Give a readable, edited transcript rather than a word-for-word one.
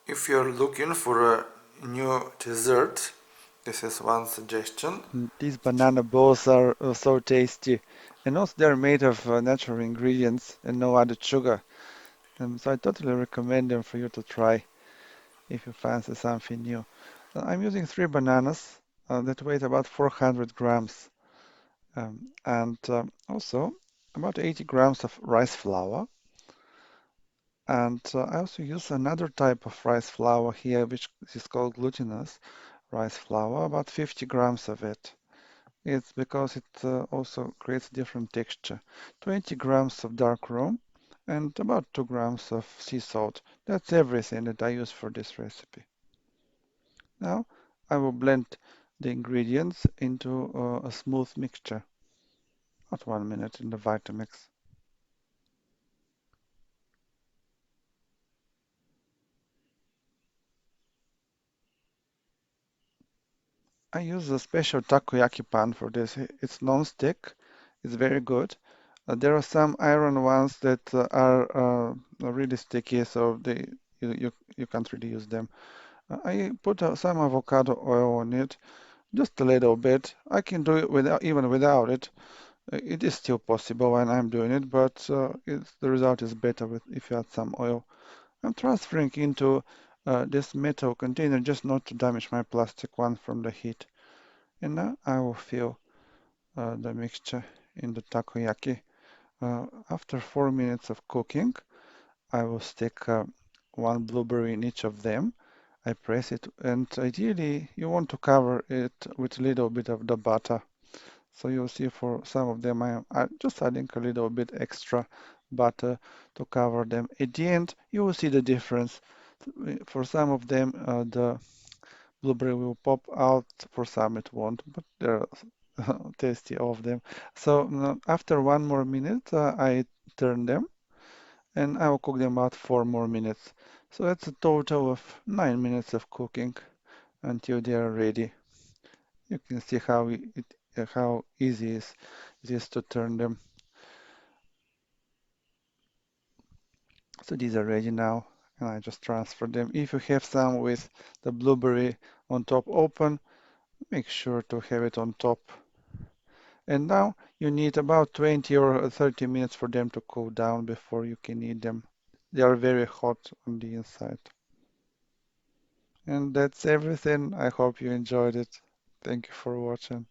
If you're looking for a new dessert, this is one suggestion. These banana balls are so tasty, and also they're made of natural ingredients and no added sugar. So I totally recommend them for you to try if you fancy something new. I'm using 3 bananas that weigh about 400 grams, and also about 80 grams of rice flour. And I also use another type of rice flour here, which is called glutinous rice flour, about 50 grams of it. It's because it also creates different texture. 20 grams of dark rum and about 2 grams of sea salt. That's everything that I use for this recipe. Now I will blend the ingredients into a smooth mixture. About 1 minute in the Vitamix. I use a special takoyaki pan for this. It's non-stick. It's very good. There are some iron ones that are really sticky, so you can't really use them. I put some avocado oil on it, just a little bit. I can do it without even without it. It is still possible when I'm doing it, but the result is better with if you add some oil. I'm transferring into this metal container just not to damage my plastic one from the heat. And now I will fill the mixture in the takoyaki. After 4 minutes of cooking, I will stick one blueberry in each of them. I press it, and ideally you want to cover it with a little bit of the butter. So you'll see for some of them I'm just adding a little bit extra butter to cover them. At the end, you will see the difference. For some of them, the blueberry will pop out, for some it won't, but they're tasty, all of them. So after 1 more minute, I turn them and I will cook them about 4 more minutes. So that's a total of 9 minutes of cooking until they are ready. You can see how easy it is to turn them. So these are ready now, and I just transfer them. If you have some with the blueberry on top open, make sure to have it on top. And now you need about 20 or 30 minutes for them to cool down before you can eat them. They are very hot on the inside. And that's everything. I hope you enjoyed it. Thank you for watching.